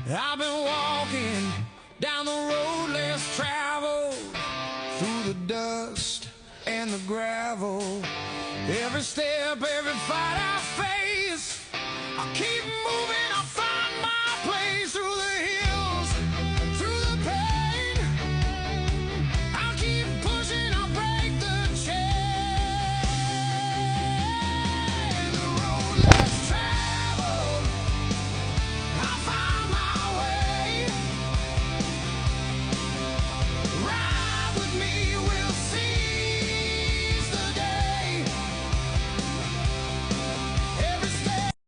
I've been walking down the road less traveled, through the dust and the gravel. Every step, every fight I face, I keep moving on.